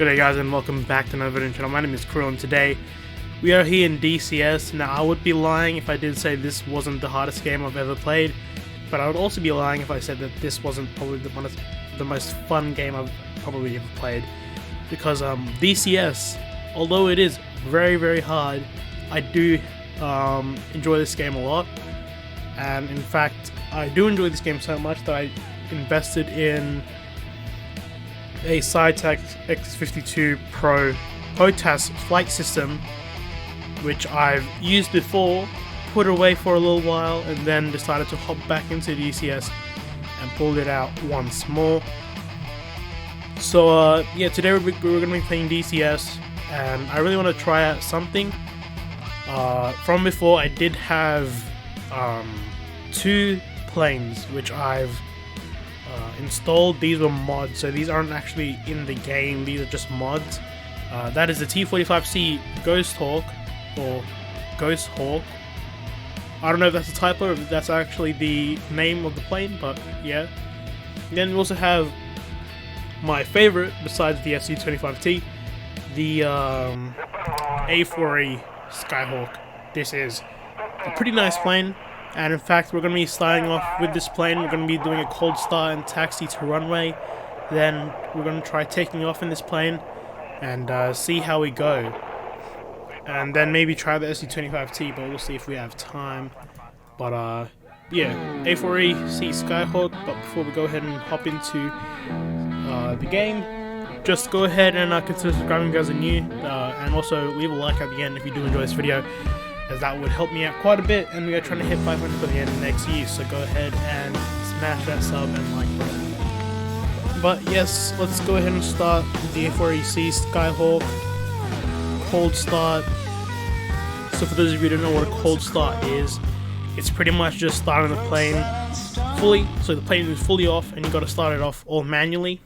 G'day guys and welcome back to another video channel. My name is Krill and today we are here in DCS. Now I would be lying if I did say this wasn't the hardest game I've ever played, but I would also be lying if I said that this wasn't probably the most fun game I've probably ever played. Because DCS, although it is very hard, I do enjoy this game a lot. And in fact, I do enjoy this game so much that I invested in a Skyhawk X52 Pro HOTAS flight system, which I've used before, put away for a little while, and then decided to hop back into DCS and pulled it out once more. So yeah, today we're going to be playing DCS, and I really want to try out something. From before, I did have two planes which I've installed. These were mods, so these aren't actually in the game, these are just mods. That is the T-45C Ghost Hawk, or Ghost Hawk. I don't know if that's a typo or if that's actually the name of the plane, but yeah. Then we also have my favorite, besides the SU-25T, the A4E Skyhawk. This is a pretty nice plane. And in fact, we're going to be starting off with this plane. We're going to be doing a cold start and taxi to runway. Then we're going to try taking off in this plane and see how we go. And then maybe try the SU-25T, but we'll see if we have time. But yeah, A4E C Skyhawk. But before we go ahead and hop into the game, just go ahead and consider subscribing if you guys are new. And also leave a like at the end if you do enjoy this video, as that would help me out quite a bit, and we are trying to hit 500 by the end of next year, so go ahead and smash that sub and like button. But yes, let's go ahead and start with the A4EC Skyhawk cold start. So for those of you who don't know what a cold start is, it's pretty much just starting the plane fully, so the plane is fully off and you got to start it off all manually.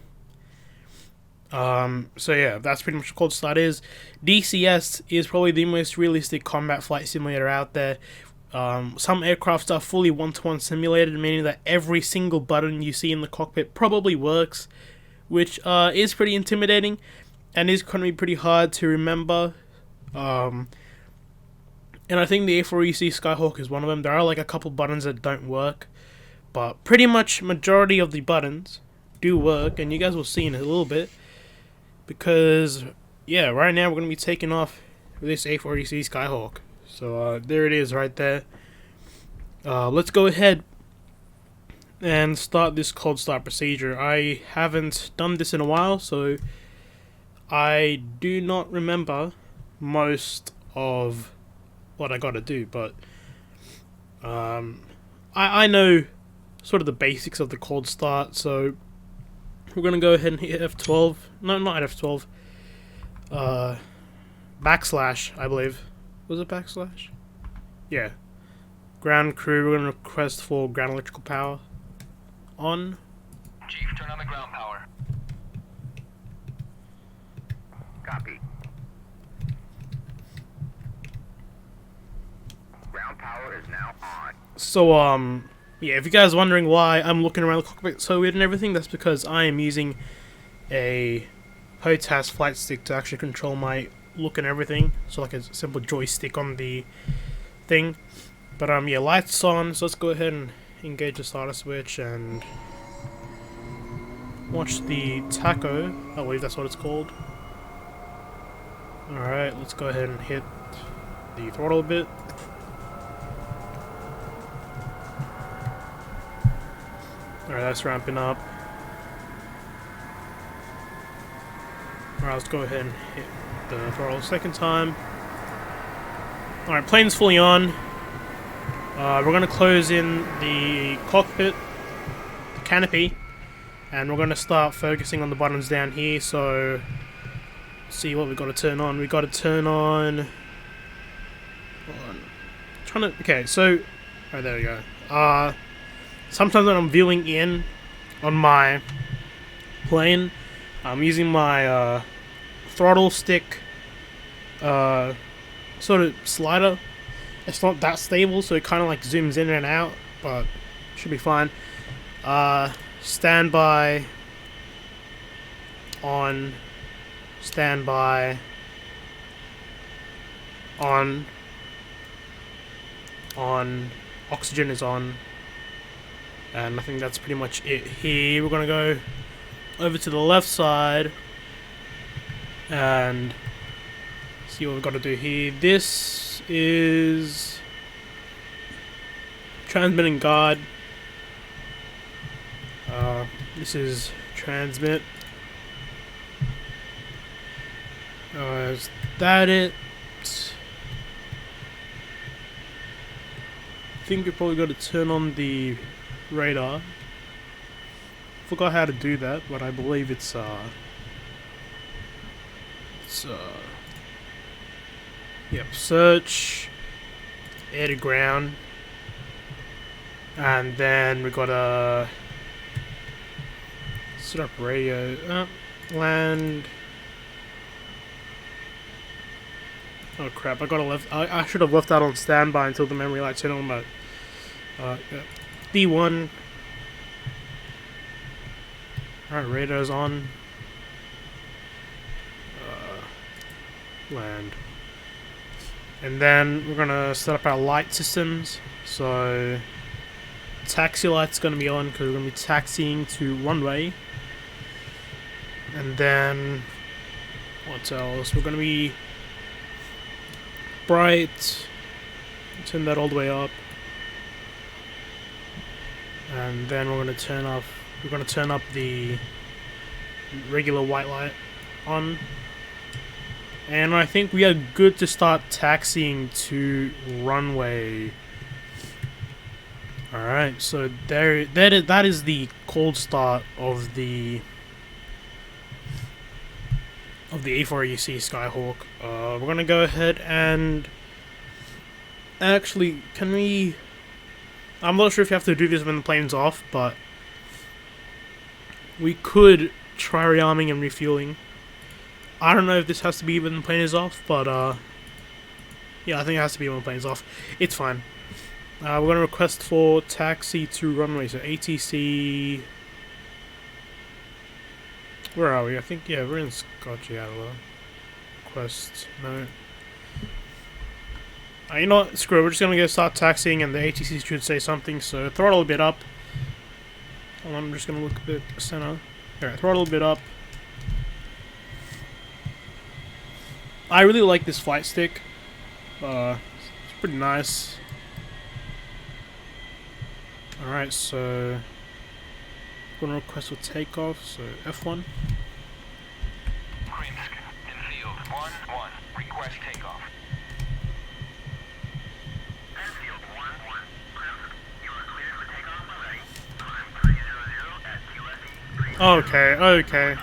So yeah, that's pretty much what cold start is. DCS is probably the most realistic combat flight simulator out there. Some aircrafts are fully one-to-one simulated, meaning that every single button you see in the cockpit probably works, which is pretty intimidating and is going to be pretty hard to remember. And I think the A4EC Skyhawk is one of them. There are like a couple buttons that don't work, but pretty much majority of the buttons do work, and you guys will see in a little bit. Because, yeah, right now we're going to be taking off with this A4EC Skyhawk. So, there it is right there. Let's go ahead and start this cold start procedure. I haven't done this in a while, so I do not remember most of what I got to do. But, I know sort of the basics of the cold start, so we're going to go ahead and hit F12. No, not F12. Backslash, I believe. Was it backslash? Yeah. Ground crew, we're going to request for ground electrical power on. Chief, turn on the ground power. Copy. Ground power is now on. So, yeah, if you guys are wondering why I'm looking around the cockpit so weird and everything, that's because I am using a HOTAS flight stick to actually control my look and everything. So like a simple joystick on the thing. But yeah, lights on, so let's go ahead and engage the starter switch and watch the tacho. I believe that's what it's called. Alright, let's go ahead and hit the throttle a bit. Alright, that's ramping up. Alright, let's go ahead and hit the throttle a second time. Alright, plane's fully on. We're going to close in the cockpit, the canopy, and we're going to start focusing on the buttons down here. So, let's see what we've got to turn on. We've got to turn on... Okay, so... Oh, there we go. Sometimes when I'm viewing in on my plane, I'm using my throttle stick sort of slider. It's not that stable, so it kind of like zooms in and out, but should be fine. Standby on Standby. On. Oxygen is on. And I think that's pretty much it here. We're gonna go over to the left side and see what we've got to do here. This is transmitting guard. This is transmit. Is that it? I think we probably got to turn on the radar. Forgot how to do that, but I believe it's yep, search, air to ground, and then we gotta set up radio, land. Oh crap! I should have left that on standby until the memory lights hit on, but D1. Alright, radar's on. Land. And then we're gonna set up our light systems. So taxi light's gonna be on because we're gonna be taxiing to runway. And then what else? We're gonna be bright. Turn that all the way up. And then we're gonna turn up the regular white light on. And I think we are good to start taxiing to runway. Alright, so that is the cold start of the A4E Skyhawk. We're gonna go ahead and actually, can we? I'm not sure if you have to do this when the plane's off, but we could try rearming and refueling. I don't know if this has to be when the plane is off, but yeah, I think it has to be when the plane's off. It's fine. We're going to request for taxi to runway, so ATC... Where are we? I think, yeah, we're in Scottsdale. Request, no. You know what, screw it, we're just going to start taxiing and the ATC should say something, so throttle a bit up. Hold on, I'm just going to look a bit center. Alright, throttle a bit up. I really like this flight stick. It's pretty nice. Alright, so I'm gonna request for takeoff, so F1. Krimsk, in field 1-1, request takeoff. Field 1-1, Krimsk, you are cleared for takeoff already. Climb 300 at QSE 3. Okay.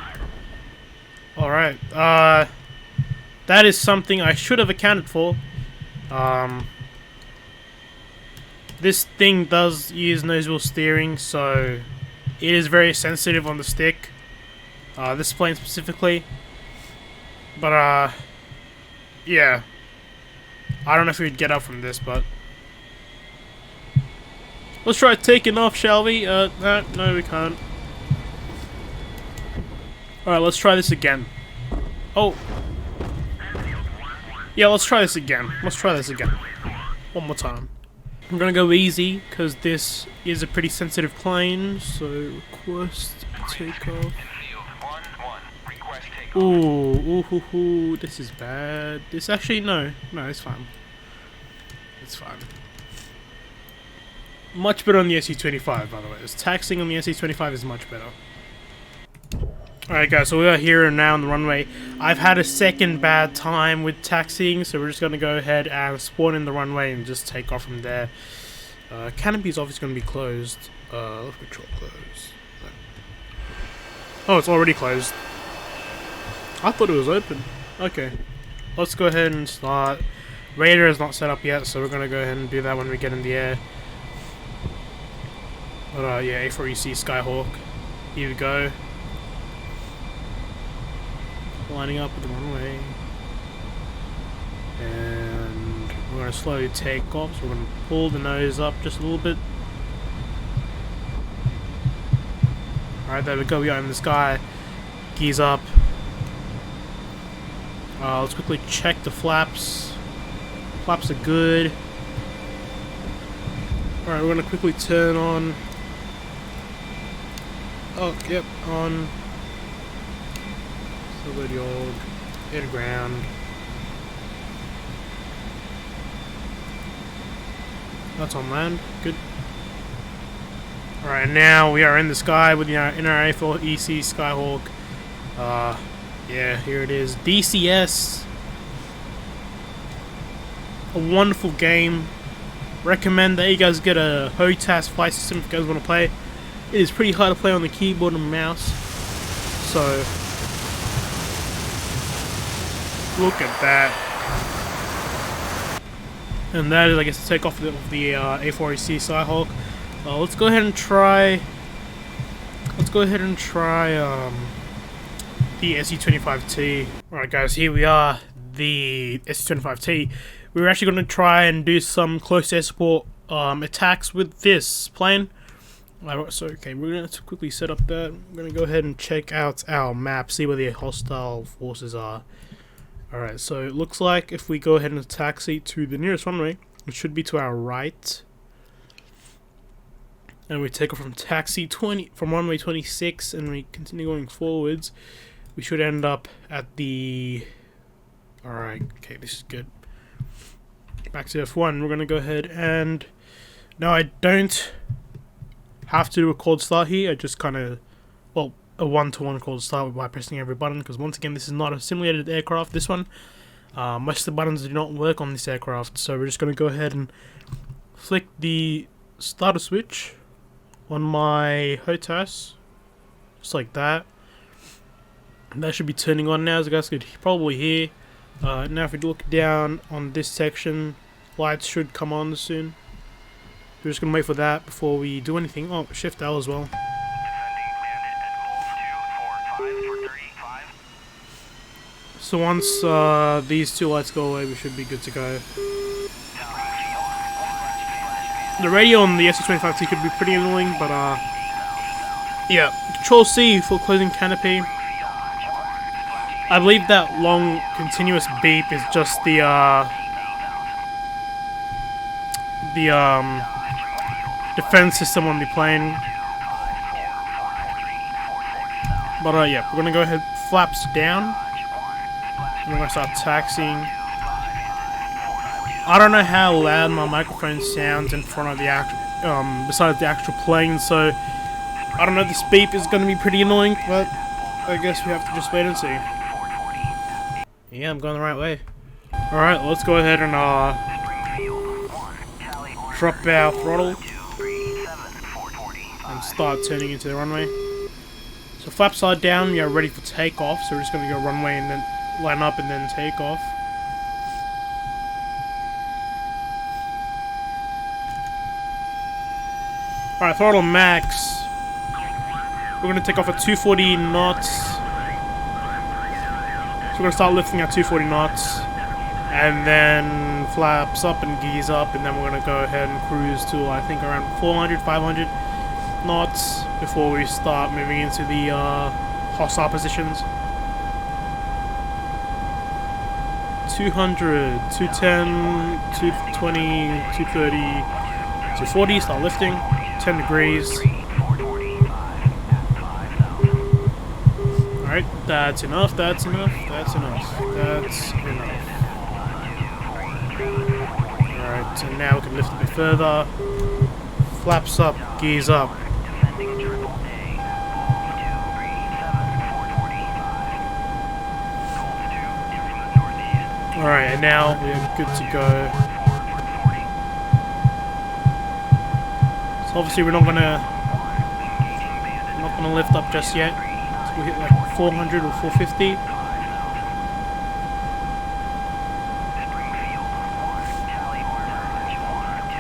Alright, that is something I should have accounted for. This thing does use nose wheel steering, so it is very sensitive on the stick. This plane specifically. But, yeah. I don't know if we'd get up from this, but... Let's try taking off, shall we? No, we can't. Alright, let's try this again. Oh! Yeah, let's try this again. One more time. I'm gonna go easy, because this is a pretty sensitive plane, so request takeoff. Ooh, this is bad. This actually, no, it's fine. It's fine. Much better on the SU-25, by the way. Taxiing on the SU-25 is much better. Alright guys, so we are here and now on the runway. I've had a second bad time with taxiing, so we're just going to go ahead and spawn in the runway and just take off from there. Canopy is obviously going to be closed. Left control closed. Oh, it's already closed. I thought it was open. Okay. Let's go ahead and start. Radar is not set up yet, so we're going to go ahead and do that when we get in the air. But yeah, A4E Skyhawk. Here we go. Lining up with the runway, and we're going to slowly take off, so we're going to pull the nose up just a little bit. Alright, there we go, we are in the sky. Gears up. Let's quickly check the flaps. Flaps are good. Alright, we're gonna quickly turn on. Oh, yep, on. So the old air ground. That's on land. Good. Alright, now we are in the sky with in our A4E Skyhawk. Yeah, here it is. DCS. A wonderful game. Recommend that you guys get a HOTAS flight system if you guys want to play. It is pretty hard to play on the keyboard and mouse. So, look at that. And that is, I guess, the takeoff of the A4E Skyhawk. Let's go ahead and try. The SU-25T. Alright guys, here we are, the SU-25T. We're actually going to try and do some close air support attacks with this plane. So okay, we're going to quickly set up that. I'm going to go ahead and check out our map, see where the hostile forces are. Alright, so it looks like if we go ahead and taxi to the nearest runway, it should be to our right. And we take off from runway 26 and we continue going forwards. We should end up at the... Alright, okay, this is good. Back to F1, we're going to go ahead and... No, I don't have to do a cold start here. I just kind of... Well, a one-to-one cold start by pressing every button. Because once again, this is not a simulated aircraft, this one. Most of the buttons do not work on this aircraft. So we're just going to go ahead and flick the starter switch on my HOTAS. Just like that. That should be turning on now, as you guys could probably hear. Now if we look down on this section, lights should come on soon. We're just going to wait for that before we do anything. Oh, shift L as well. So once these two lights go away, we should be good to go. The radio on the SU-25T could be pretty annoying, but yeah. Control C for closing canopy. I believe that long continuous beep is just the defense system on the plane. But yeah, we're gonna go ahead, flaps down. And we're gonna start taxiing. I don't know how loud my microphone sounds in front of the besides the actual plane, so I don't know, this beep is gonna be pretty annoying, but I guess we have to just wait and see. Yeah, I'm going the right way. Alright, let's go ahead and drop our throttle and start turning into the runway. So flaps are down, we are ready for takeoff, so we're just going to go runway and then line up and then take off. Alright, throttle max. We're going to take off at 240 knots. So we're going to start lifting at 240 knots, and then flaps up and gears up, and then we're going to go ahead and cruise to, I think, around 400, 500 knots before we start moving into the hostile positions. 200, 210, 220, 230, 240, start lifting, 10 degrees. Alright, that's enough, that's enough, that's enough, that's enough. Alright, so now we can lift a bit further. Flaps up, gears up. Alright, and now we're good to go. So obviously we're not gonna lift up just yet. So we hit like 400 or 450.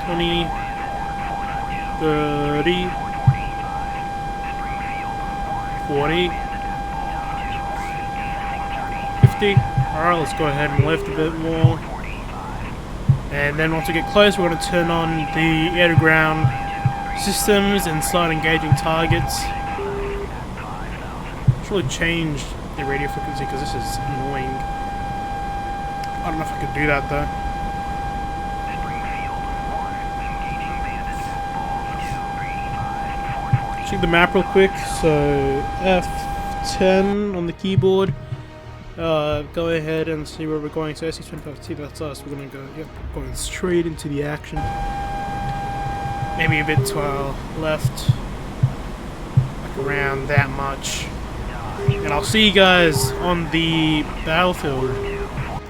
$20, $30, $40, $50. Alright, let's go ahead and lift a bit more. And then once we get close, we're going to turn on the air-to-ground systems and start engaging targets. Should really change the radio frequency because this is annoying. I don't know if I could do that though. Check the map real quick. So F10 on the keyboard. Go ahead and see where we're going. So SU-25T, that's us. We're gonna go. Yep, going straight into the action. Maybe a bit to our left, like around that much. And I'll see you guys on the battlefield.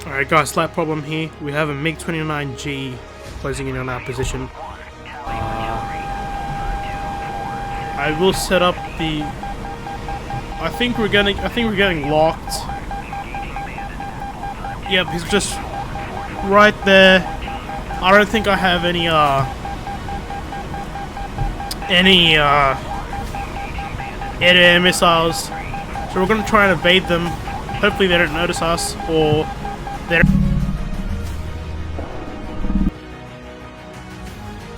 Alright guys, slight problem here. We have a MiG-29G closing in on our position. I will set up the... I think we're getting locked. Yep, he's just right there. I don't think I have any air-to-air missiles. So we're gonna try and evade them. Hopefully they don't notice us, or they don't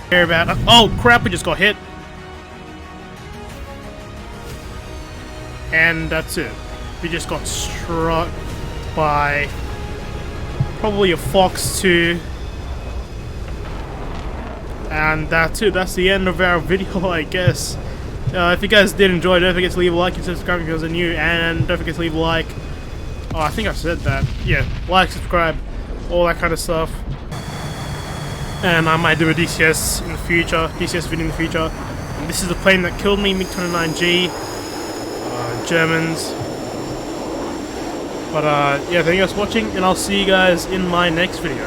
care about us. Oh crap, we just got hit. And that's it. We just got struck by probably a Fox 2. And that's it. That's the end of our video, I guess. If you guys did enjoy, don't forget to leave a like and subscribe if you guys are new, and don't forget to leave a like. Oh, I think I said that. Yeah, like, subscribe, all that kind of stuff. And I might do a DCS in the future, DCS video in the future. And this is the plane that killed me, MiG-29G, Germans. But yeah, thank you guys for watching, and I'll see you guys in my next video.